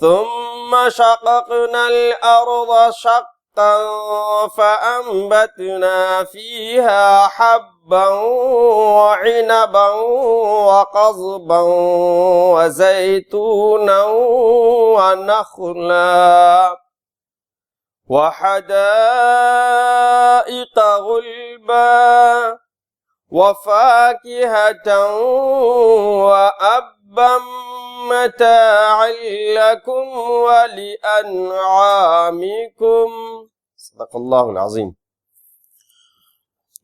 ثم شققنا الأرض شقا فأنبتنا فيها حبا وعنبا وقضبا وزيتونا ونخلا وحدائق غلبا وفاكهة وأبا متاعا لكم ولأنعامكم صدق اللہ العظیم۔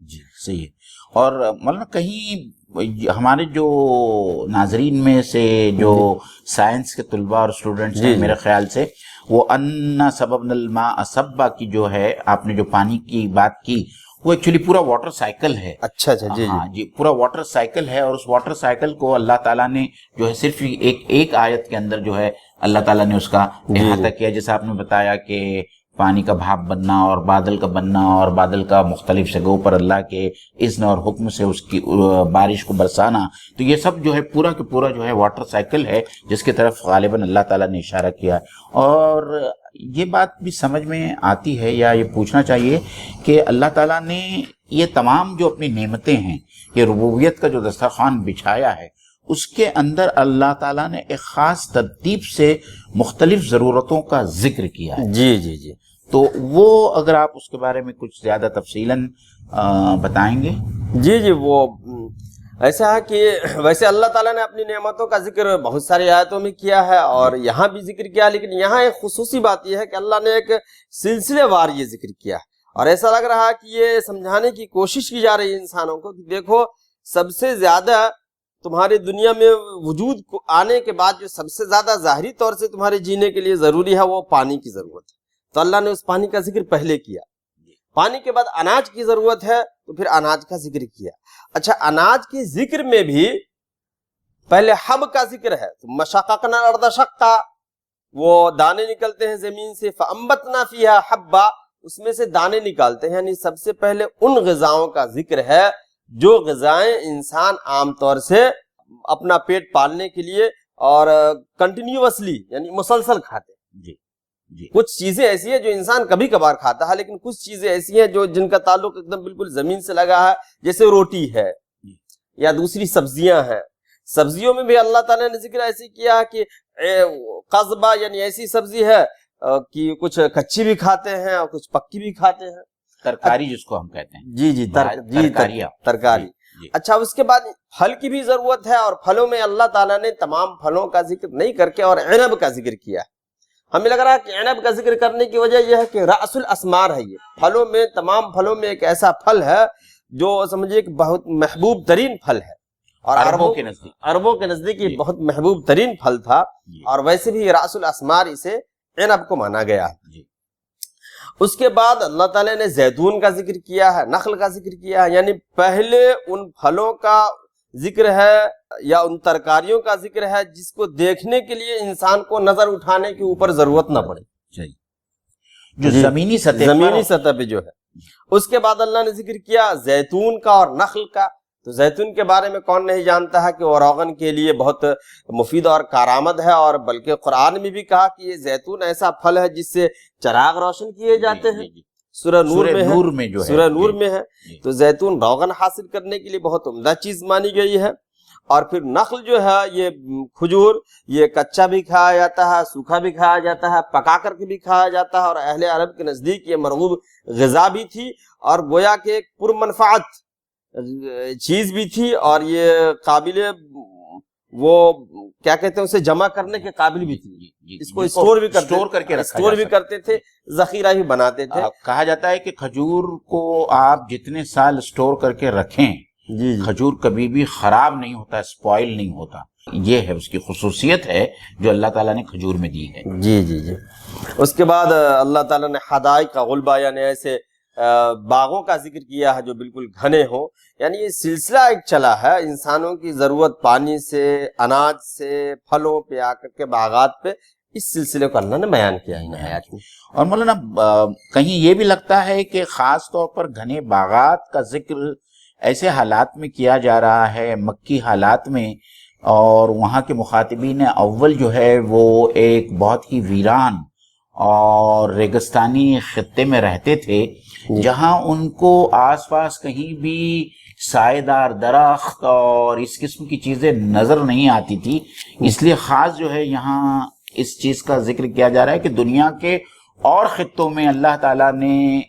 جی صحیح ہے. اور مولانا کہیں ہمارے جو ناظرین میں سے جو سائنس کے طلباء اور اسٹوڈنٹس ہیں میرے خیال سے وہ ان سببنا الماء سبا کی جو ہے آپ نے جو پانی کی بات کی وہ ایکچولی پورا واٹر سائیکل ہے. اچھا جی ہاں جی پورا واٹر سائیکل ہے. اور اس واٹر سائیکل کو اللہ تعالیٰ نے جو ہے صرف ایک آیت کے اندر جو ہے اللہ تعالیٰ نے اس کا احاطہ کیا. جیسے آپ نے بتایا کہ پانی کا بھاپ بننا اور بادل کا بننا اور بادل کا مختلف جگہوں پر اللہ کے اذن اور حکم سے اس کی بارش کو برسانا, تو یہ سب جو ہے پورا کے پورا جو ہے واٹر سائیکل ہے جس کی طرف غالباً اللہ تعالیٰ نے اشارہ کیا. اور یہ بات بھی سمجھ میں آتی ہے یا یہ پوچھنا چاہیے کہ اللہ تعالیٰ نے یہ تمام جو اپنی نعمتیں ہیں, یہ ربوبیت کا جو دسترخوان بچھایا ہے, اس کے اندر اللہ تعالیٰ نے ایک خاص ترتیب سے مختلف ضرورتوں کا ذکر کیا ہے. جی جی جی تو وہ اگر آپ اس کے بارے میں کچھ زیادہ تفصیلاً بتائیں گے. جی جی وہ ایسا ہے کہ ویسے اللہ تعالیٰ نے اپنی نعمتوں کا ذکر بہت ساری آیتوں میں کیا ہے اور یہاں بھی ذکر کیا, لیکن یہاں ایک خصوصی بات یہ ہے کہ اللہ نے ایک سلسلے وار یہ ذکر کیا ہے. اور ایسا لگ رہا ہے کہ یہ سمجھانے کی کوشش کی جا رہی ہے انسانوں کو کہ دیکھو سب سے زیادہ تمہاری دنیا میں وجود کو آنے کے بعد جو سب سے زیادہ ظاہری طور سے تمہارے جینے کے لیے ضروری ہے وہ پانی کی ضرورت ہے. تو اللہ نے اس پانی کا ذکر پہلے کیا. پانی کے بعد اناج کی ضرورت ہے تو پھر اناج کا ذکر کیا. اچھا اناج کے ذکر میں بھی پہلے حب کا ذکر ہے, تو مشققنا الارض شقا, وہ دانے نکلتے ہیں زمین سے, فانبتنا فیہا حبا, اس میں سے دانے نکالتے ہیں. یعنی سب سے پہلے ان غذاؤں کا ذکر ہے جو غذائیں انسان عام طور سے اپنا پیٹ پالنے کے لیے اور کنٹینیوسلی یعنی مسلسل کھاتے ہیں. جی جی کچھ چیزیں ایسی ہیں جو انسان کبھی کبھار کھاتا ہے, لیکن کچھ چیزیں ایسی ہیں جو جن کا تعلق ایک دم بالکل زمین سے لگا ہے, جیسے روٹی ہے یا دوسری سبزیاں ہیں. سبزیوں میں بھی اللہ تعالیٰ نے ذکر ایسے کیا کہ قصبہ یعنی ایسی سبزی ہے کہ کچھ کچی بھی کھاتے ہیں اور کچھ پکی بھی کھاتے ہیں, ترکاری جس کو ہم کہتے ہیں. جی جی ترکاری. اچھا اس کے بعد پھل کی بھی ضرورت ہے, اور پھلوں میں اللہ تعالیٰ نے تمام پھلوں کا ذکر نہیں کر کے اور عنب کا ذکر کیا ہے. ہمیں لگ رہا ہے کہ عنب کا ذکر کرنے کی وجہ یہ ہے کہ رأس الاسمار ہے. یہ پھلوں میں تمام پھلوں میں ایک ایسا پھل ہے جو سمجھیے کہ بہت محبوب ترین پھل ہے, اور عربوں کے نزدیک یہ بہت محبوب ترین پھل تھا, اور ویسے بھی رأس الاسمار اسے عنب کو مانا گیا ہے. اس کے بعد اللہ تعالیٰ نے زیتون کا ذکر کیا ہے, نخل کا ذکر کیا ہے. یعنی پہلے ان پھلوں کا ذکر ہے یا ان ترکاریوں کا ذکر ہے جس کو دیکھنے کے لیے انسان کو نظر اٹھانے کے اوپر ضرورت نہ پڑے, جو زمینی سطح پہ جو ہے. اس کے بعد اللہ نے ذکر کیا زیتون کا اور نخل کا. تو زیتون کے بارے میں کون نہیں جانتا ہے کہ وہ روغن کے لیے بہت مفید اور کارآمد ہے, اور بلکہ قرآن میں بھی کہا کہ یہ زیتون ایسا پھل ہے جس سے چراغ روشن کیے جاتے ہیں. سورہ نور میں ہے. تو زیتون روغن حاصل کرنے کے لیے بہت عمدہ چیز مانی گئی ہے. اور پھر نخل جو ہے یہ کھجور, یہ کچا بھی کھایا جاتا ہے, سوکھا بھی کھایا جاتا ہے, پکا کر کے بھی کھایا جاتا ہے, اور اہل عرب کے نزدیک یہ مرغوب غذا بھی تھی اور گویا کہ ایک پرمنفعت چیز بھی تھی, اور یہ قابل وہ کیا کہتے ہیں اسے جمع کرنے کے قابل بھی تھی. اس کو اسٹور بھی کرتے تھے, ذخیرہ بھی بناتے تھے. کہا جاتا ہے کہ کھجور کو آپ جتنے سال اسٹور کر کے رکھیں کھجور کبھی بھی خراب نہیں ہوتا, اسپوائل نہیں ہوتا. یہ ہے اس کی خصوصیت ہے جو اللہ تعالیٰ نے کھجور میں دی ہے. جی جی جی. اس کے بعد اللہ تعالیٰ نے حدائق کا غلبہ یعنی ایسے باغوں کا ذکر کیا ہے جو بالکل گھنے ہوں. یعنی یہ سلسلہ ایک چلا ہے انسانوں کی ضرورت پانی سے, اناج سے, پھلوں پہ آ کر کے باغات پہ, اس سلسلے کو اللہ نے بیان کیا ہے. اور مولانا کہیں یہ بھی لگتا ہے کہ خاص طور پر گھنے باغات کا ذکر ایسے حالات میں کیا جا رہا ہے, مکی حالات میں, اور وہاں کے مخاطبین اول جو ہے وہ ایک بہت ہی ویران اور ریگستانی خطے میں رہتے تھے جہاں ان کو آس پاس کہیں بھی سائے دار درخت اور اس قسم کی چیزیں نظر نہیں آتی تھی. اس لیے خاص جو ہے یہاں اس چیز کا ذکر کیا جا رہا ہے کہ دنیا کے اور خطوں میں اللہ تعالیٰ نے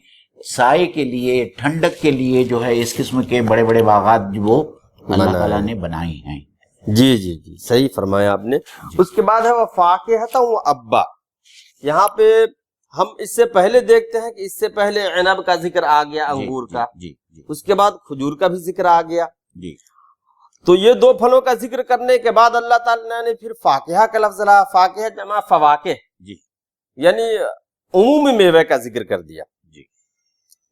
سائے کے لیے, ٹھنڈک کے لیے جو ہے اس قسم کے بڑے بڑے باغات وہ اللہ تعالیٰ نے بنائے ہیں. جی جی جی صحیح فرمایا آپ نے. اس کے بعد ہے وہ فاکہۃ و ابا. یہاں پہ ہم اس سے پہلے دیکھتے ہیں کہ اس سے پہلے عنب کا ذکر آ گیا, انگور کا, اس کے بعد کھجور کا بھی ذکر آ گیا. جی. تو یہ دو پھلوں کا ذکر کرنے کے بعد اللہ تعالیٰ نے پھر فاکہہ کا لفظ لایا. فاکہہ جمع فواکہ, جی. یعنی عمومی میوے کا ذکر کر دیا. جی.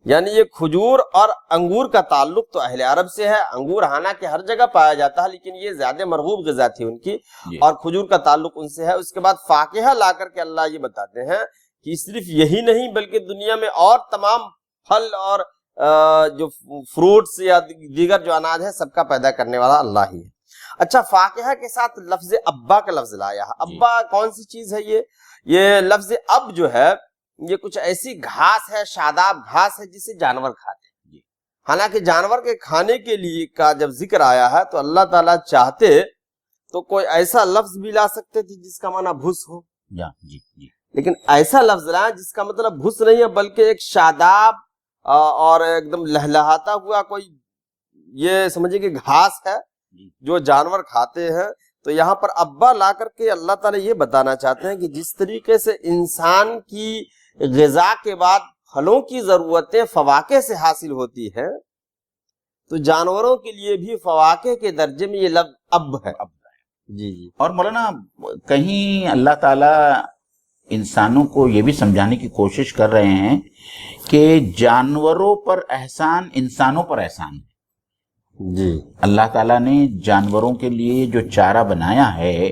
یعنی یہ کھجور اور انگور کا تعلق تو اہل عرب سے ہے. انگور حالانکہ ہر جگہ پایا جاتا ہے لیکن یہ زیادہ مرغوب غذا تھی ان کی, جی. اور کھجور کا تعلق ان سے ہے. اس کے بعد فاکہہ لا کر کے اللہ یہ بتاتے ہیں کہ صرف یہی نہیں بلکہ دنیا میں اور تمام پھل اور جو فروٹس یا دیگر جو اناج ہے سب کا پیدا کرنے والا اللہ ہی ہے. اچھا, فاکہہ کے ساتھ لفظ ابا کا لفظ لایا ہے. ابا کون سی چیز ہے؟ یہ لفظ اب جو ہے یہ کچھ ایسی گھاس ہے, شاداب گھاس ہے جسے جانور کھاتے ہیں. حالانکہ جانور کے کھانے کے لیے کا جب ذکر آیا ہے تو اللہ تعالیٰ چاہتے تو کوئی ایسا لفظ بھی لا سکتے تھے جس کا معنی بھس ہو, جی. جی. لیکن ایسا لفظ لایا جس کا مطلب بھس نہیں ہے بلکہ ایک شاداب اور ایک دم لہلہاتا ہوا کوئی, یہ سمجھے کہ گھاس ہے جو جانور کھاتے ہیں. تو یہاں پر ابا لا کر کے اللہ تعالیٰ یہ بتانا چاہتے ہیں کہ جس طریقے سے انسان کی غذا کے بعد پھلوں کی ضرورتیں فواکہ سے حاصل ہوتی ہیں تو جانوروں کے لیے بھی فواکہ کے درجے میں یہ لفظ اب ہے. جی. اور مولانا کہیں اللہ تعالیٰ انسانوں کو یہ بھی سمجھانے کی کوشش کر رہے ہیں کہ جانوروں پر احسان انسانوں پر احسان ہے. جی. اللہ تعالیٰ نے جانوروں کے لیے جو چارہ بنایا ہے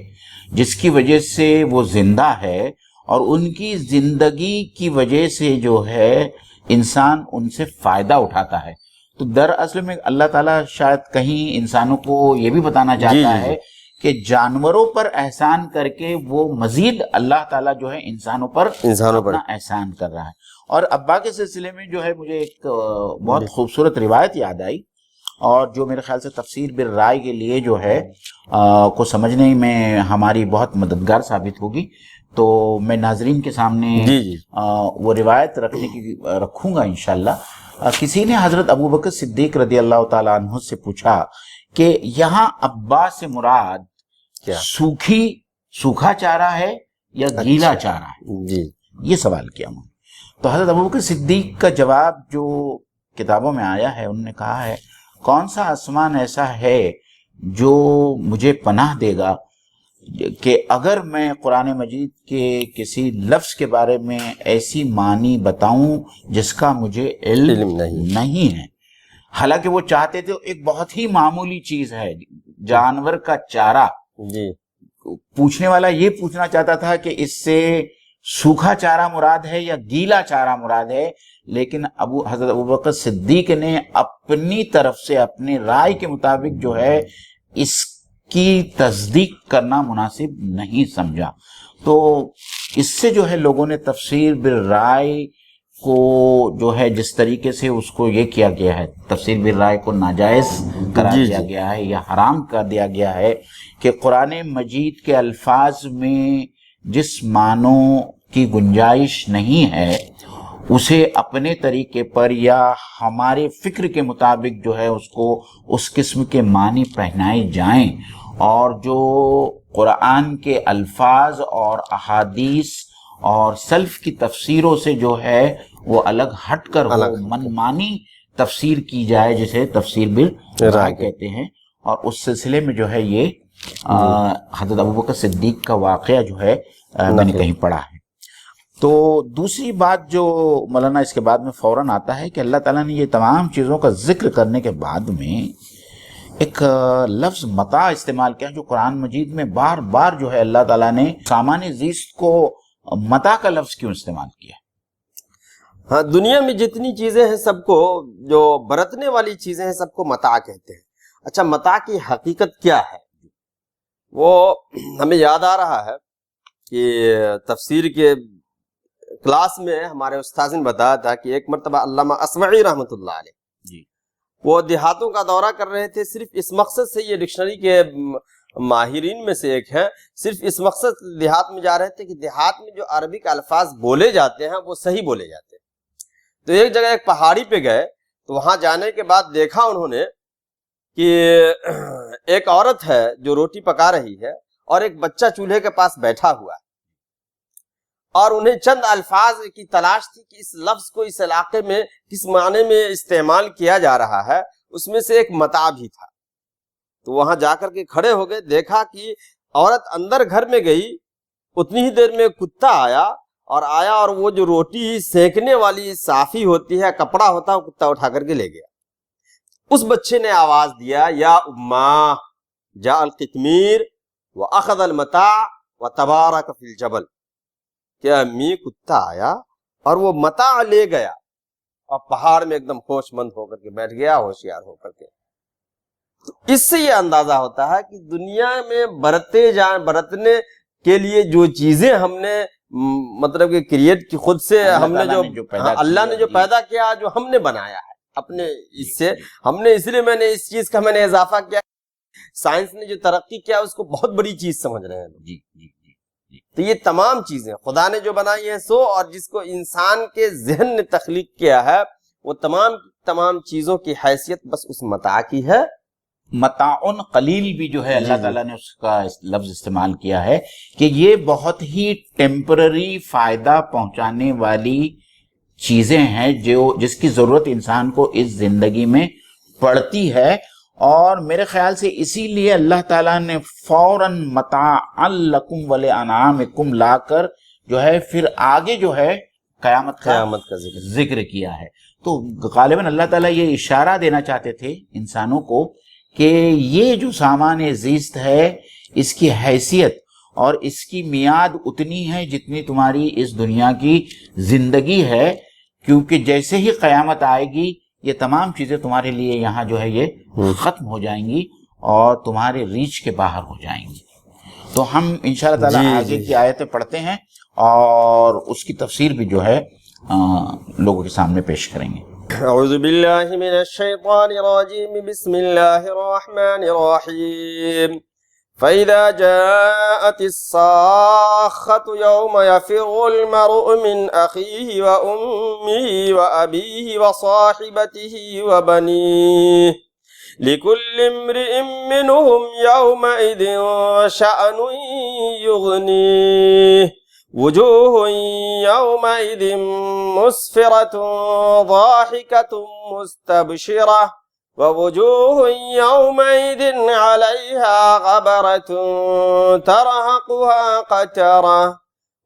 جس کی وجہ سے وہ زندہ ہے اور ان کی زندگی کی وجہ سے جو ہے انسان ان سے فائدہ اٹھاتا ہے. تو دراصل میں اللہ تعالیٰ شاید کہیں انسانوں کو یہ بھی بتانا چاہتا ہے کہ جانوروں پر احسان کر کے وہ مزید اللہ تعالیٰ جو ہے انسانوں پر اپنا احسان کر رہا ہے. اور ابا کے سلسلے میں جو ہے مجھے ایک بہت خوبصورت روایت یاد آئی اور جو میرے خیال سے تفسیر بالرائے کے لیے جو ہے کو سمجھنے میں ہماری بہت مددگار ثابت ہوگی. تو میں ناظرین کے سامنے وہ روایت رکھوں گا انشاءاللہ. کسی نے حضرت ابو بکر صدیق رضی اللہ تعالیٰ عنہ سے پوچھا کہ یہاں ابا سے مراد سوکھا چارہ ہے یا گیلا چارہ ہے؟ جی. یہ سوال کیا میں. تو حضرت ابو بکر صدیق کا جواب جو کتابوں میں آیا ہے انہوں نے کہا ہے کون سا آسمان ایسا ہے جو مجھے پناہ دے گا کہ اگر میں قرآن مجید کے کسی لفظ کے بارے میں ایسی معنی بتاؤں جس کا مجھے علم نہیں ہے. حالانکہ وہ چاہتے تھے ایک بہت ہی معمولی چیز ہے جانور کا چارہ. جی. پوچھنے والا یہ پوچھنا چاہتا تھا کہ اس سے سوکھا چارہ مراد ہے یا گیلا چارہ مراد ہے, لیکن حضرت ابوبکر صدیق نے اپنی طرف سے اپنے رائے کے مطابق جو ہے اس کی تصدیق کرنا مناسب نہیں سمجھا. تو اس سے جو ہے لوگوں نے تفسیر بالرائے کو جو ہے جس طریقے سے اس کو یہ کیا گیا ہے, تفسیر بالرائے کو ناجائز قرار دیا گیا ہے یا حرام کر دیا گیا ہے کہ قرآن مجید کے الفاظ میں جس معنوں کی گنجائش نہیں ہے اسے اپنے طریقے پر یا ہمارے فکر کے مطابق جو ہے اس کو اس قسم کے معنی پہنائے جائیں, اور جو قرآن کے الفاظ اور احادیث اور سلف کی تفسیروں سے جو ہے وہ الگ ہٹ کر من مانی تفسیر کی جائے جسے تفسیر بالرائے کہتے ہیں. اور اس سلسلے میں جو ہے یہ حضرت ابوبکر صدیق کا واقعہ جو ہے میں نے کہیں پڑھا ہے. تو دوسری بات جو مولانا اس کے بعد میں فوراً آتا ہے کہ اللہ تعالیٰ نے یہ تمام چیزوں کا ذکر کرنے کے بعد میں ایک لفظ متاع استعمال کیا جو قرآن مجید میں بار بار جو ہے اللہ تعالیٰ نے سامان زیست کو متاع کا لفظ کیوں استعمال کیا؟ ہاں, دنیا میں جتنی چیزیں ہیں سب کو, جو برتنے والی چیزیں ہیں سب کو متاع کہتے ہیں. اچھا, متاع کی حقیقت کیا ہے وہ ہمیں یاد آ رہا ہے کہ تفسیر کے کلاس میں ہمارے استاذ نے بتایا تھا کہ ایک مرتبہ علامہ اصمعی رحمۃ اللہ علیہ وہ دیہاتوں کا دورہ کر رہے تھے. صرف اس مقصد سے, یہ ڈکشنری کے ماہرین میں سے ایک ہیں, صرف اس مقصد دیہات میں جا رہے تھے کہ دیہات میں جو عربی کے الفاظ بولے جاتے ہیں وہ صحیح بولے جاتے ہیں. تو ایک جگہ ایک پہاڑی پہ گئے تو وہاں جانے کے بعد دیکھا انہوں نے کہ ایک عورت ہے جو روٹی پکا رہی ہے اور ایک بچہ چولہے کے پاس بیٹھا ہوا ہے, اور انہیں چند الفاظ کی تلاش تھی کہ اس لفظ کو اس علاقے میں کس معنی میں استعمال کیا جا رہا ہے. اس میں سے ایک متاع بھی تھا. تو وہاں جا کر کے کھڑے ہو گئے, دیکھا کہ عورت اندر گھر میں گئی, اتنی ہی دیر میں کتا آیا اور وہ جو روٹی سینکنے والی صافی ہوتی ہے, کپڑا ہوتا ہے, وہ کتا اٹھا کر کے لے گیا. اس بچے نے آواز دیا, یا اماں جاء القطمیر واخذ المتاع وتبارک فی الجبل, کہ امی کتا آیا اور وہ متاع لے گیا اور پہاڑ میں ایک دم ہوش مند ہو کر کے بیٹھ گیا, ہوشیار ہو کر کے. تو اس سے یہ اندازہ ہوتا ہے کہ دنیا میں برتنے کے لیے جو چیزیں ہم نے مطلب کہ کریٹ کی خود سے ہم نے اللہ نے جو پیدا کیا, جو ہم نے بنایا ہے اپنے اس سے, ہم نے اس لیے میں نے اس چیز کا میں نے اضافہ کیا. سائنس نے جو ترقی کیا اس کو بہت بڑی چیز سمجھ رہے ہیں. جی جی. تو یہ تمام چیزیں خدا نے جو بنائی ہیں سو, اور جس کو انسان کے ذہن نے تخلیق کیا ہے, وہ تمام چیزوں کی حیثیت بس اس متاع کی ہے. متاعن قلیل بھی جو ہے اللہ تعالیٰ نے اس کا لفظ استعمال کیا ہے کہ یہ بہت ہی ٹیمپرری فائدہ پہنچانے والی چیزیں ہیں جس کی ضرورت انسان کو اس زندگی میں پڑتی ہے. اور میرے خیال سے اسی لیے اللہ تعالیٰ نے فوراً متاعا لکم ولانعامکم لا کر جو ہے پھر آگے جو ہے قیامت کا ذکر کیا ہے. تو غالباً اللہ تعالیٰ یہ اشارہ دینا چاہتے تھے انسانوں کو کہ یہ جو سامان زیست ہے اس کی حیثیت اور اس کی میعاد اتنی ہے جتنی تمہاری اس دنیا کی زندگی ہے, کیونکہ جیسے ہی قیامت آئے گی یہ تمام چیزیں تمہارے لیے یہاں جو ہے یہ ختم ہو جائیں گی اور تمہارے ریچ کے باہر ہو جائیں گی. تو ہم انشاءاللہ تعالیٰ آگے کی آیتیں پڑھتے ہیں اور اس کی تفسیر بھی جو ہے لوگوں کے سامنے پیش کریں گے. اعوذ باللہ من الشیطان الرجیم, بسم اللہ الرحمن الرحیم. فَإِذَا جَاءَتِ الصَّاخَّةُ يَوْمَ يَفِرُّ الْمَرْءُ مِنْ أَخِيهِ وَأُمِّهِ وَأَبِيهِ وَصَاحِبَتِهِ وَبَنِيهِ لِكُلِّ امْرِئٍ مِّنْهُمْ يَوْمَئِذٍ شَأْنٌ يُغْنِيهِ وُجُوهٌ يَوْمَئِذٍ مُسْفِرَةٌ ضَاحِكَةٌ مُسْتَبْشِرَةٌ وَوُجُوهٌ يَوْمَئِذٍ عَلَيْهَا غَبَرَةٌ تَرْهَقُهَا قَتَرَةٌ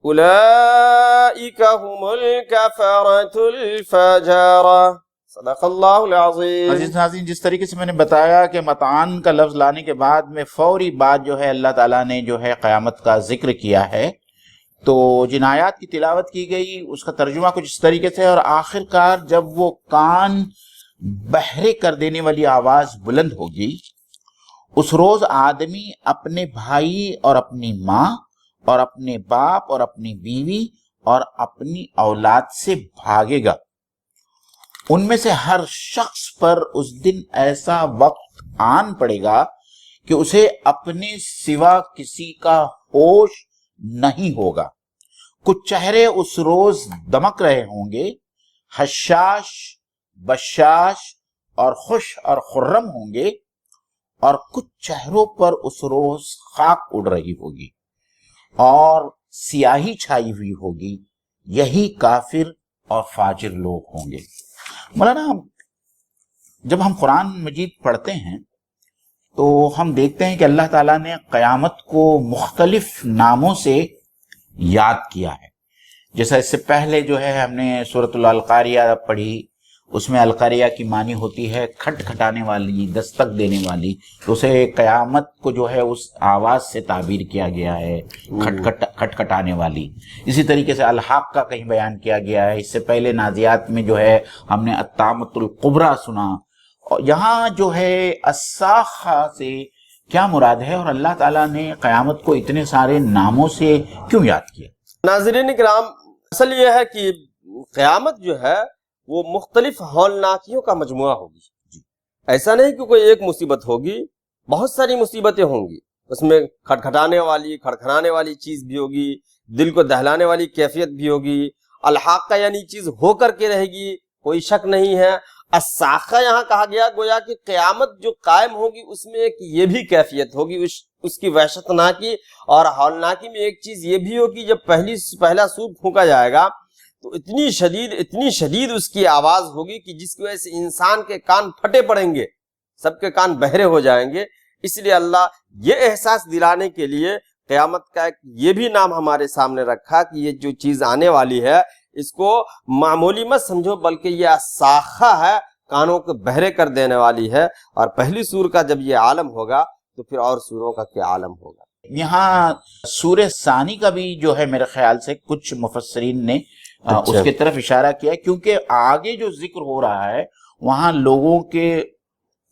أُولَئِكَ هُمُ الْكَفَرَةُ الْفَجَرَةُ. صدق اللہ العظیم. عزیز ناظرین, جس طریقے سے میں نے بتایا کہ متعان کا لفظ لانے کے بعد میں فوری بعد جو ہے اللہ تعالیٰ نے جو ہے قیامت کا ذکر کیا ہے, تو جن آیات کی تلاوت کی گئی اس کا ترجمہ کچھ اس طریقے سے, اور آخر کار جب وہ کان بہرے کر دینے والی آواز بلند ہوگی, اس روز آدمی اپنے بھائی اور اپنی ماں اور اپنے باپ اور اپنی بیوی اور اپنی اولاد سے بھاگے گا. ان میں سے ہر شخص پر اس دن ایسا وقت آن پڑے گا کہ اسے اپنے سوا کسی کا ہوش نہیں ہوگا. کچھ چہرے اس روز دمک رہے ہوں گے, حشاش بشاش اور خوش اور خرم ہوں گے, اور کچھ چہروں پر اس روز خاک اڑ رہی ہوگی اور سیاہی چھائی ہوئی ہوگی. یہی کافر اور فاجر لوگ ہوں گے. مولانا, جب ہم قرآن مجید پڑھتے ہیں تو ہم دیکھتے ہیں کہ اللہ تعالیٰ نے قیامت کو مختلف ناموں سے یاد کیا ہے. جیسا اس سے پہلے جو ہے ہم نے سورۃ القاریہ پڑھی, اس میں القاریہ کی معنی ہوتی ہے کھٹ کھٹانے والی, دستک دینے والی, تو اسے قیامت کو جو ہے اس آواز سے تعبیر کیا گیا ہے, کھٹ کھٹانے والی. اسی طریقے سے الحاق کا کہیں بیان کیا گیا ہے. اس سے پہلے نازیات میں جو ہے ہم نے الطامۃ الکبریٰ سنا. اور یہاں جو ہے الصاخہ سے کیا مراد ہے, اور اللہ تعالیٰ نے قیامت کو اتنے سارے ناموں سے کیوں یاد کیا؟ ناظرین کرام, اصل یہ ہے کہ قیامت جو ہے وہ مختلف ہولناکیوں کا مجموعہ ہوگی. ایسا نہیں کہ کوئی ایک مصیبت ہوگی, بہت ساری مصیبتیں ہوں گی. اس میں کھٹکھٹانے والی, کھڑکھڑانے والی چیز بھی ہوگی, دل کو دہلانے والی کیفیت بھی ہوگی. الحاق کا یعنی چیز ہو کر کے رہے گی, کوئی شک نہیں ہے. الساخہ یہاں کہا گیا گویا کہ قیامت جو قائم ہوگی اس میں ایک یہ بھی کیفیت ہوگی, اس اس کی وحشتناکی اور ہولناکی میں ایک چیز یہ بھی ہو کہ جب پہلا سور پھونکا جائے گا تو اتنی شدید اس کی آواز ہوگی کہ جس کی وجہ سے انسان کے کان پھٹے پڑیں گے، سب کے کان بہرے ہو جائیں گے۔ اس لیے اللہ یہ احساس دلانے کے لیے قیامت کا ایک یہ بھی نام ہمارے سامنے رکھا کہ یہ جو چیز آنے والی ہے اس کو معمولی مت سمجھو، بلکہ یہ ساخہ ہے، کانوں کو بہرے کر دینے والی ہے۔ اور پہلی سور کا جب یہ عالم ہوگا تو پھر اور سوروں کا کیا عالم ہوگا۔ یہاں سورہ ثانی کا بھی جو ہے میرے خیال سے کچھ مفسرین نے اس کی طرف اشارہ کیا ہے، کیونکہ آگے جو ذکر ہو رہا ہے وہاں لوگوں کے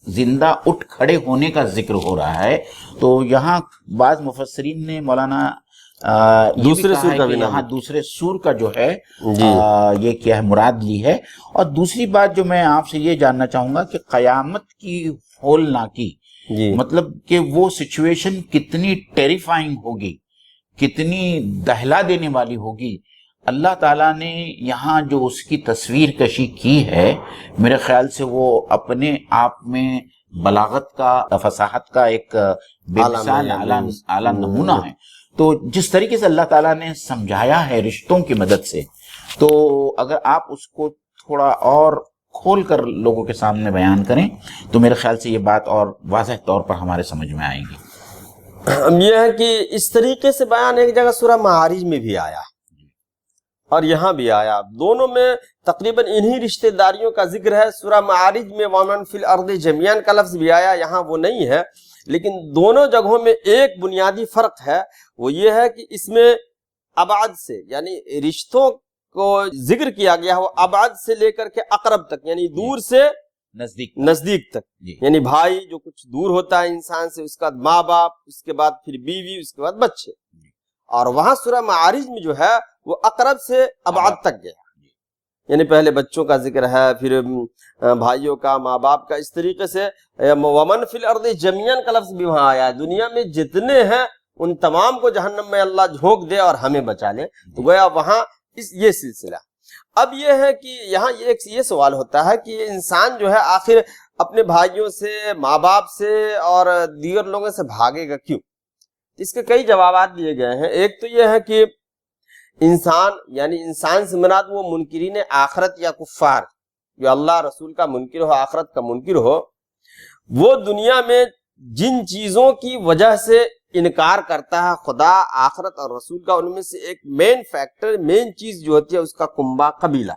زندہ اٹھ کھڑے ہونے کا ذکر ہو رہا ہے، تو یہاں بعض مفسرین نے مولانا دوسرے سور کا بھی یہاں دوسرے سور کا جو ہے یہ کیا ہے مراد لی ہے۔ اور دوسری بات جو میں آپ سے یہ جاننا چاہوں گا کہ قیامت کی ہولناکی، مطلب کہ وہ سچویشن کتنی ٹیریفائنگ ہوگی، کتنی دہلا دینے والی ہوگی۔ اللہ تعالیٰ نے یہاں جو اس کی تصویر کشی کی ہے میرے خیال سے وہ اپنے آپ میں بلاغت کا، فصاحت کا ایک بے مثال اعلیٰ نمونہ ہے۔ تو جس طریقے سے اللہ تعالیٰ نے سمجھایا ہے رشتوں کی مدد سے، تو اگر آپ اس کو تھوڑا اور کھول کر لوگوں کے سامنے بیان کریں تو میرے خیال سے یہ بات اور واضح طور پر ہمارے سمجھ میں آئے گی۔ یہ ہے کہ اس طریقے سے بیان ایک جگہ سورہ معارج میں بھی آیا اور یہاں بھی آیا، دونوں میں تقریباً انہی رشتہ داریوں کا ذکر ہے۔ سورہ معارج میں وَمَن فِی الْأَرْضِ جَمِيعًا کا لفظ بھی آیا، یہاں وہ نہیں ہے، لیکن دونوں جگہوں میں ایک بنیادی فرق ہے، وہ یہ ہے کہ اس میں ابعد سے یعنی رشتوں کو ذکر کیا گیا، وہ ابعد سے لے کر کے اقرب تک، یعنی دور سے نزدیک تک، یعنی بھائی جو کچھ دور ہوتا ہے انسان سے، اس کے بعد ماں باپ، اس کے بعد پھر بیوی، اس کے بعد بچے۔ اور وہاں سورہ معارج میں جو ہے وہ اقرب سے ابعد تک گیا، یعنی پہلے بچوں کا ذکر ہے، پھر بھائیوں کا، ماں باپ کا، اس طریقے سے وَمَن فِی الْأَرْضِ جَمِيعًا کا لفظ بھی وہاں آیا ہے، دنیا میں جتنے ہیں ان تمام کو جہنم میں اللہ جھونک دے اور ہمیں بچا لے، تو گویا وہاں یہ سلسلہ۔ اب یہ ہے کہ یہاں یہ سوال ہوتا ہے کہ انسان جو ہے آخر اپنے بھائیوں سے، ماں باپ سے اور دیگر لوگوں سے بھاگے گا کیوں؟ اس کے کئی جوابات دیے گئے ہیں۔ ایک تو یہ ہے کہ انسان سے مراد وہ منکرین آخرت یا کفار، جو اللہ رسول کا منکر ہو، آخرت کا منکر ہو، وہ دنیا میں جن چیزوں کی وجہ سے انکار کرتا ہے خدا، آخرت اور رسول کا، ان میں سے ایک مین چیز جو ہوتی ہے اس کا کنبہ، قبیلہ،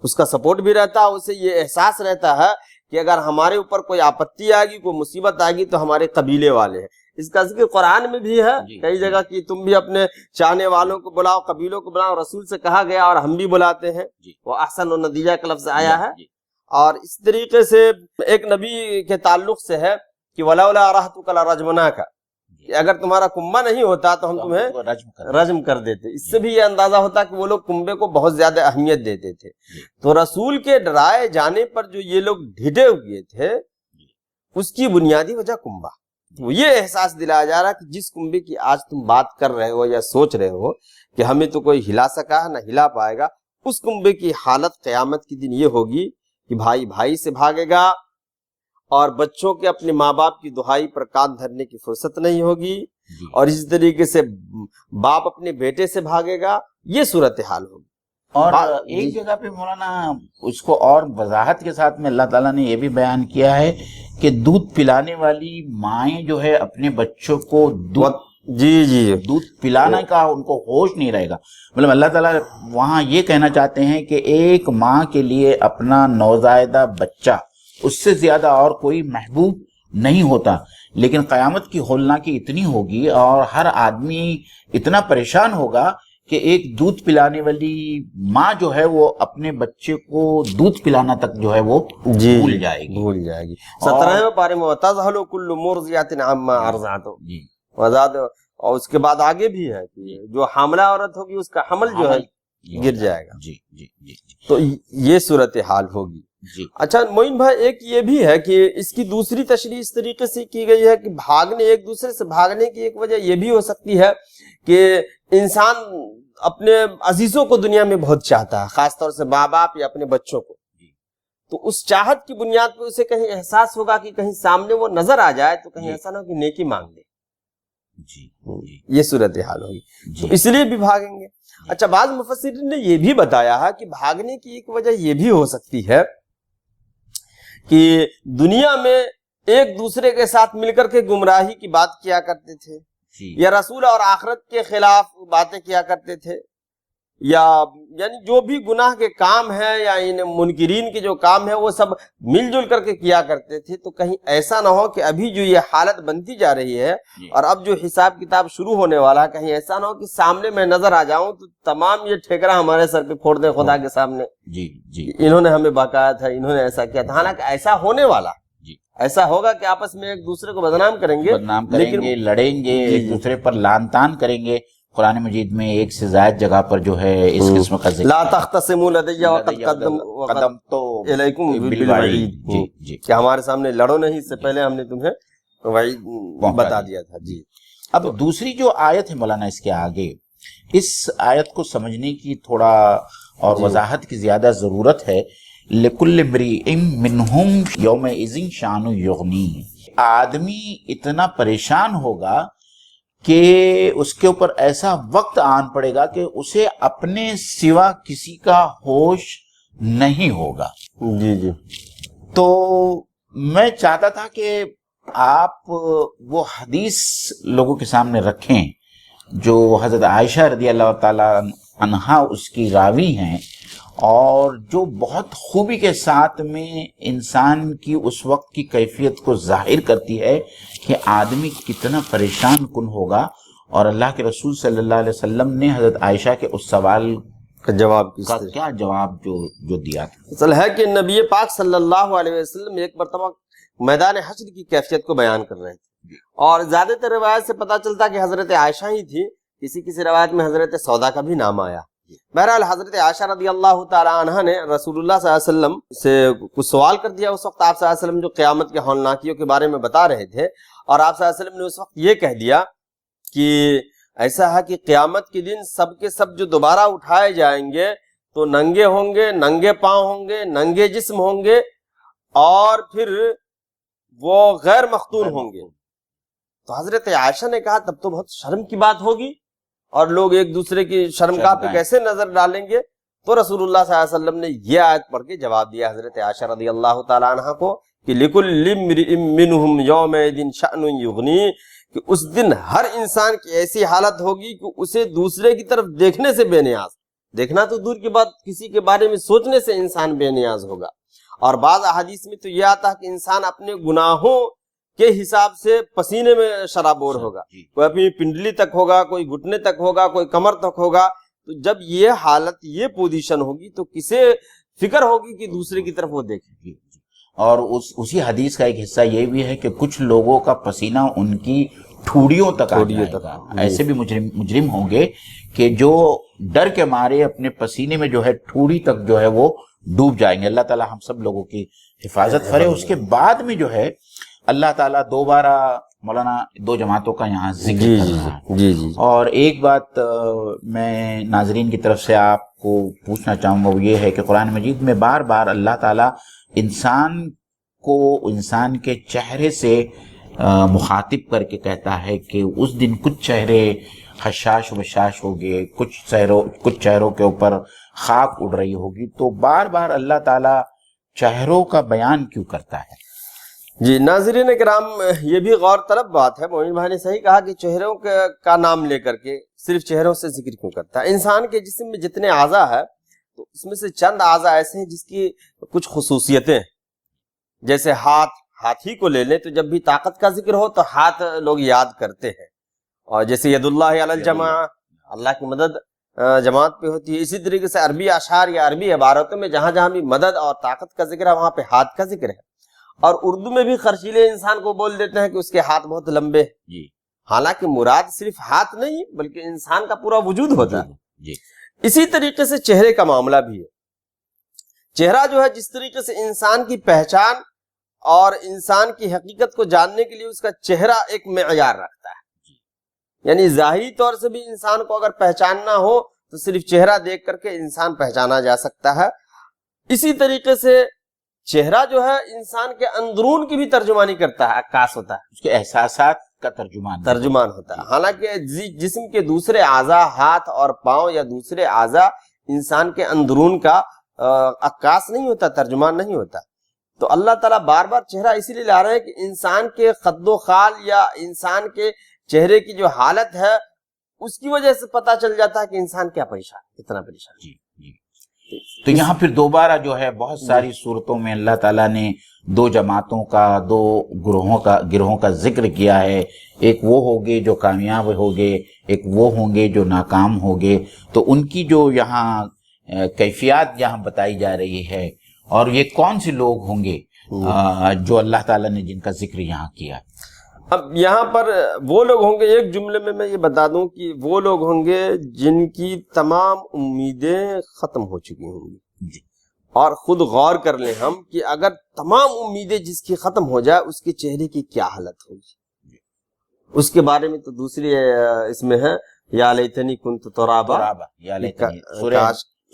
اس کا سپورٹ بھی رہتا ہے، اسے یہ احساس رہتا ہے کہ اگر ہمارے اوپر کوئی آپتی آئے گی، کوئی مصیبت آئے گی تو ہمارے قبیلے والے ہیں۔ اس کا ذکر قرآن میں بھی ہے کئی جگہ کہ تم بھی اپنے چاہنے والوں کو بلاؤ، قبیلوں کو بلاؤ، رسول سے کہا گیا اور ہم بھی بلاتے ہیں، وہ احسن الندیہ کا لفظ آیا ہے۔ اور اس طریقے سے ایک نبی کے تعلق سے ہے کہ وَلَوْلَا رَحْتُكَ لَرَجْمَنَاكَ، کہ اگر تمہارا کنبہ نہیں ہوتا تو ہم تمہیں رجم کر دیتے۔ اس سے بھی یہ اندازہ ہوتا کہ وہ لوگ کنبے کو بہت زیادہ اہمیت دیتے تھے۔ تو رسول کے ڈرائے جانے پر جو یہ لوگ ڈھٹے ہوئے تھے، اس کی بنیادی وجہ کنبہ، وہ یہ احساس دلایا جا رہا کہ جس کنبے کی آج تم بات کر رہے ہو یا سوچ رہے ہو کہ ہمیں تو کوئی ہلا سکا ہے نہ ہلا پائے گا، اس کنبے کی حالت قیامت کے دن یہ ہوگی کہ بھائی بھائی سے بھاگے گا اور بچوں کے اپنے ماں باپ کی دہائی پر کان دھرنے کی فرصت نہیں ہوگی، اور اسی طریقے سے باپ اپنے بیٹے سے بھاگے گا، یہ صورتحال ہوگی۔ اور ایک جگہ پہ مولانا اس کو اور وضاحت کے ساتھ میں اللہ تعالیٰ نے یہ بھی بیان کیا ہے کہ دودھ پلانے والی مائیں جو ہے اپنے بچوں کو دودھ پلانے کا ان کو ہوش نہیں رہے گا۔ مطلب اللہ تعالیٰ وہاں یہ کہنا چاہتے ہیں کہ ایک ماں کے لیے اپنا نوزائیدہ بچہ اس سے زیادہ اور کوئی محبوب نہیں ہوتا، لیکن قیامت کی ہولناکی اتنی ہوگی اور ہر آدمی اتنا پریشان ہوگا کہ ایک دودھ پلانے والی ماں جو ہے وہ اپنے بچے کو دودھ پلانا تک جو ہے وہ بھول جائے گی۔ 17ویں پارے میں وَتَذْهَلُ كُلُّ مُرْضِعَةٍ عَمَّا أَرْضَعَتْ، اور اس کے بعد آگے بھی ہے کہ جو حاملہ عورت ہوگی اس کا حمل جو ہے گر جائے گا۔ تو یہ صورتحال ہوگی۔ اچھا معین بھائی، ایک یہ بھی ہے کہ اس کی دوسری تشریح اس طریقے سے کی گئی ہے کہ بھاگنے، ایک دوسرے سے بھاگنے کی ایک وجہ یہ بھی ہو سکتی ہے کہ انسان اپنے عزیزوں کو دنیا میں بہت چاہتا ہے، خاص طور سے ماں باپ یا اپنے بچوں کو، تو اس چاہت کی بنیاد پہ اسے کہیں احساس ہوگا کہ کہیں سامنے وہ نظر آ جائے تو کہیں ایسا نہ ہو کہ نیکی مانگ لے. جی یہ صورتحال ہوگی. جی تو اس لیے بھی بھاگیں گے. اچھا بعض مفسرین نے یہ بھی بتایا ہے کہ بھاگنے کی ایک وجہ یہ بھی ہو سکتی ہے کہ دنیا میں ایک دوسرے کے ساتھ مل کر کے گمراہی کی بات کیا کرتے تھے جی یا رسول اور آخرت کے خلاف باتیں کیا کرتے تھے یا یعنی جو بھی گناہ کے کام ہیں یا ان منکرین کے جو کام ہیں وہ سب مل جل کر کے کیا کرتے تھے. تو کہیں ایسا نہ ہو کہ ابھی جو یہ حالت بنتی جا رہی ہے اور اب جو حساب کتاب شروع ہونے والا ہے کہیں ایسا نہ ہو کہ سامنے میں نظر آ جاؤں تو تمام یہ ٹھیکرا ہمارے سر پہ پھوڑ دے خدا کے سامنے. جی جی انہوں نے ہمیں بقایا تھا, انہوں نے ایسا کیا تھا. حالانکہ ایسا ہونے والا, ایسا ہوگا کہ آپس میں ایک دوسرے کو بدنام کریں گے, لڑیں گے, ایک دوسرے پر لعن طعن کریں گے. قرآن مجید میں ایک سے زائد جگہ پر جو ہے اس قسم کا ذکر لا تختصموا لدی وقد قدمت الیکم بالوعید, جی کہ ہمارے سامنے لڑو نہیں, اس سے پہلے ہم نے تمہیں وعید بتا دیا تھا. جی اب دوسری جو آیت ہے مولانا اس کے آگے, اس آیت کو سمجھنے کی تھوڑا اور وضاحت کی زیادہ ضرورت ہے. لِكُلِّ امْرِئٍ مِّنْهُمْ يَوْمَئِذٍ شَأْنٌ يُغْنِيهِ, آدمی اتنا پریشان ہوگا کہ اس کے اوپر ایسا وقت آن پڑے گا کہ اسے اپنے سوا کسی کا ہوش نہیں ہوگا. جی جی تو میں چاہتا تھا کہ آپ وہ حدیث لوگوں کے سامنے رکھیں جو حضرت عائشہ رضی اللہ تعالی عنہا اس کی راوی ہیں, اور جو بہت خوبی کے ساتھ میں انسان کی اس وقت کی کیفیت کو ظاہر کرتی ہے کہ آدمی کتنا پریشان کن ہوگا. اور اللہ کے رسول صلی اللہ علیہ وسلم نے حضرت عائشہ کے اس سوال کا جواب کیا جواب جو دیا تھا. اصل ہے کہ نبی پاک صلی اللہ علیہ وسلم ایک مرتبہ میدان حشر کی کیفیت کو بیان کر رہے تھے, اور زیادہ تر روایت سے پتہ چلتا کہ حضرت عائشہ ہی تھی, کسی روایت میں حضرت سودا کا بھی نام آیا. بہرحال حضرت عائشہ رضی اللہ تعالی عنہ نے رسول اللہ صلی اللہ علیہ وسلم سے کچھ سوال کر دیا. اس وقت آپ صلی اللہ علیہ وسلم جو قیامت کے ہولناکیوں کے بارے میں بتا رہے تھے, اور آپ صلی اللہ علیہ وسلم نے اس وقت یہ کہہ دیا کہ ایسا ہے کہ قیامت کے دن سب کے سب جو دوبارہ اٹھائے جائیں گے تو ننگے ہوں گے, ننگے پاؤں ہوں گے, ننگے جسم ہوں گے, اور پھر وہ غیر مختون ہوں گے. تو حضرت عائشہ نے کہا تب تو بہت شرم کی بات ہوگی, اور لوگ ایک دوسرے کی شرمگاہ پہ کیسے نظر ڈالیں گے. تو رسول اللہ صلی اللہ علیہ وسلم نے یہ آیت پڑھ کے جواب دیا حضرت عائشہ رضی اللہ تعالی عنہ کو کہ لِكُلِّ امْرِئٍ مِّنْهُمْ يَوْمَئِذٍ شَأْنٌ يُغْنِيهِ, کہ اس دن ہر انسان کی ایسی حالت ہوگی کہ اسے دوسرے کی طرف دیکھنے سے بے نیاز, دیکھنا تو دور کی بات, کسی کے بارے میں سوچنے سے انسان بے نیاز ہوگا. اور بعض احادیث میں تو یہ آتا ہے کہ انسان اپنے گناہوں کے حساب سے پسینے میں شرابور ہوگا, کوئی اپنی پنڈلی تک ہوگا, کوئی گھٹنے تک ہوگا, کوئی کمر تک ہوگا. تو جب یہ حالت, یہ پوزیشن ہوگی تو کسے فکر ہوگی کہ دوسرے کی طرف وہ دیکھے. اور اسی حدیث کا ایک حصہ یہ بھی ہے کہ کچھ لوگوں کا پسینہ ان کی ٹھوڑیوں تک آ جائے گا. ایسے بھی مجرم ہوں گے کہ جو ڈر کے مارے اپنے پسینے میں جو ہے ٹھوڑی تک جو ہے وہ ڈوب جائیں گے. اللہ تعالی ہم سب لوگوں کی حفاظت کرے. اس کے بعد میں جو ہے اللہ تعالیٰ دوبارہ مولانا دو جماعتوں کا یہاں ذکر کر رہا ہے. اور ایک بات میں ناظرین کی طرف سے آپ کو پوچھنا چاہوں گا, وہ یہ ہے کہ قرآن مجید میں بار بار اللہ تعالیٰ انسان کو انسان کے چہرے سے مخاطب کر کے کہتا ہے کہ اس دن کچھ چہرے خشاش و بشاش ہوگے, کچھ چہروں کے اوپر خاک اڑ رہی ہوگی. تو بار بار اللہ تعالیٰ چہروں کا بیان کیوں کرتا ہے؟ جی ناظرین کرام, یہ بھی غور طلب بات ہے. مومن بھائی نے صحیح کہا کہ چہروں کا نام لے کر کے صرف چہروں سے ذکر کیوں کرتا ہے. انسان کے جسم میں جتنے اعضاء ہے تو اس میں سے چند اعضاء ایسے ہیں جس کی کچھ خصوصیتیں ہیں. جیسے ہاتھی کو لے لیں تو جب بھی طاقت کا ذکر ہو تو ہاتھ لوگ یاد کرتے ہیں, اور جیسے ید اللہ علی الجماع, اللہ کی مدد جماعت پہ ہوتی ہے. اسی طریقے سے عربی اشعار یا عربی عبارتوں میں جہاں جہاں بھی مدد اور طاقت کا ذکر ہے وہاں پہ ہاتھ کا ذکر ہے. اور اردو میں بھی خرچیلے انسان کو بول دیتے ہیں کہ اس کے ہاتھ بہت لمبے. حالانکہ مراد صرف ہاتھ نہیں بلکہ انسان کا پورا وجود ہوتا ہے. اسی طریقے سے چہرے کا معاملہ بھی ہے. چہرہ جو ہے جس طریقے سے انسان کی پہچان اور انسان کی حقیقت کو جاننے کے لیے اس کا چہرہ ایک معیار رکھتا ہے. یعنی ظاہری طور سے بھی انسان کو اگر پہچاننا ہو تو صرف چہرہ دیکھ کر کے انسان پہچانا جا سکتا ہے. اسی طریقے سے چہرہ جو ہے انسان کے اندرون کی بھی ترجمانی کرتا ہے، عکاس ہوتا ہے، اس کے احساسات کا ترجمان ہوتا ہے. حالانکہ جسم کے دوسرے اعضاء، ہاتھ اور پاؤں یا دوسرے اعضاء انسان کے اندرون کا عکاس نہیں ہوتا، ترجمان نہیں ہوتا. تو اللہ تعالیٰ بار بار چہرہ اسی لیے لا رہے ہیں کہ انسان کے خد و خال یا انسان کے چہرے کی جو حالت ہے اس کی وجہ سے پتہ چل جاتا ہے کہ انسان کیا پریشان، کتنا پریشان. جی جی. تو یہاں پھر دوبارہ جو ہے بہت ساری صورتوں میں اللہ تعالیٰ نے دو جماعتوں کا، دو گروہوں کا ذکر کیا ہے. ایک وہ ہوگے جو کامیاب ہوگے، ایک وہ ہوں گے جو ناکام ہوگے. تو ان کی جو یہاں کیفیات یہاں بتائی جا رہی ہے، اور یہ کون سے لوگ ہوں گے جو اللہ تعالیٰ نے جن کا ذکر یہاں کیا. اب یہاں پر وہ لوگ ہوں گے، ایک جملے میں یہ بتا دوں کہ وہ لوگ ہوں گے جن کی تمام امیدیں ختم ہو چکی ہوں گی. جی. اور خود غور کر لیں ہم کہ اگر تمام امیدیں جس کی ختم ہو جائے اس کے چہرے کی کیا حالت ہوگی. اس کے بارے میں تو دوسری اس میں ہے یا لیتنی کنت ترابا، یا لیتنی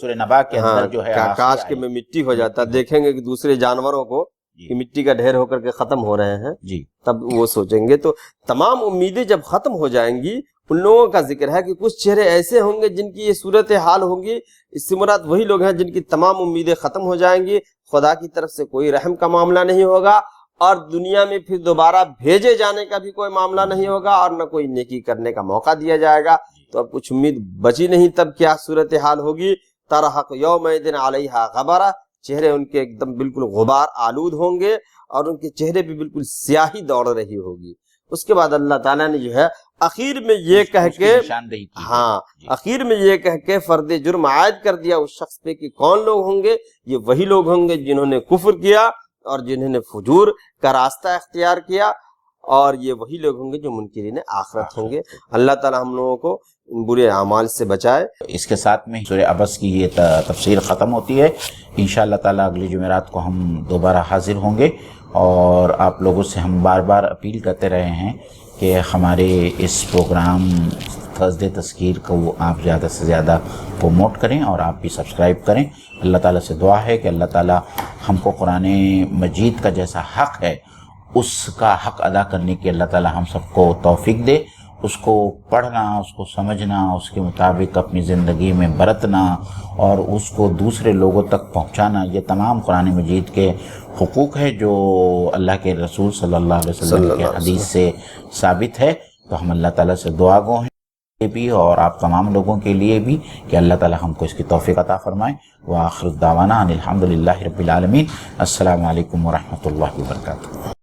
سورہ نبا کے اندر جو ہے کاش کہ میں مٹی ہو جاتا. دیکھیں گے کہ دوسرے جانوروں کو کہ مٹی کا ڈھیر ہو کر کے ختم ہو رہے ہیں، جی، تب وہ سوچیں گے. تو تمام امیدیں جب ختم ہو جائیں گی، ان لوگوں کا ذکر ہے کہ کچھ چہرے ایسے ہوں گے جن کی یہ صورتحال ہوگی. اس سے مراد وہی لوگ ہیں جن کی تمام امیدیں ختم ہو جائیں گی، خدا کی طرف سے کوئی رحم کا معاملہ نہیں ہوگا، اور دنیا میں پھر دوبارہ بھیجے جانے کا بھی کوئی معاملہ نہیں ہوگا، اور نہ کوئی نیکی کرنے کا موقع دیا جائے گا. تو اب کچھ امید بچی نہیں. تب کیا صورتحال ہوگی؟ ترحق یومئذ علیہا غبرہ، چہرے ان کے ایک دم بالکل غبار آلود ہوں گے، اور ان کے چہرے پہ بالکل سیاہی دوڑ رہی ہوگی. اس کے بعد اللہ تعالیٰ نے جو ہے آخر میں یہ کہہ کے آخر میں یہ کہہ کے فرد جرم عائد کر دیا اس شخص پہ کہ کون لوگ ہوں گے. یہ وہی لوگ ہوں گے جنہوں نے کفر کیا اور جنہوں نے فجور کا راستہ اختیار کیا، اور یہ وہی لوگ ہوں گے جو منکرین آخرت ہوں گے. اللہ تعالیٰ ہم لوگوں کو ان برے اعمال سے بچائے. اس کے ساتھ میں سورہ عبس کی یہ تفسیر ختم ہوتی ہے. انشاءاللہ تعالیٰ اگلی جمعرات کو ہم دوبارہ حاضر ہوں گے، اور آپ لوگوں سے ہم بار بار اپیل کرتے رہے ہیں کہ ہمارے اس پروگرام تھرسڈے تذکیر کو آپ زیادہ سے زیادہ پروموٹ کریں، اور آپ بھی سبسکرائب کریں. اللہ تعالیٰ سے دعا ہے کہ اللہ تعالیٰ ہم کو قرآن مجید کا جیسا حق ہے اس کا حق ادا کرنے کی اللہ تعالیٰ ہم سب کو توفیق دے. اس کو پڑھنا، اس کو سمجھنا، اس کے مطابق اپنی زندگی میں برتنا، اور اس کو دوسرے لوگوں تک پہنچانا، یہ تمام قرآن مجید کے حقوق ہے جو اللہ کے رسول صلی اللہ علیہ وسلم کے حدیث سے ثابت ہے. تو ہم اللہ تعالیٰ سے دعا گو ہیں بھی، اور آپ تمام لوگوں کے لیے بھی، کہ اللہ تعالیٰ ہم کو اس کی توفیق عطا فرمائے. وآخر دعوانا ان الحمد للہ رب العالمین. السلام علیکم ورحمۃ اللہ وبرکاتہ.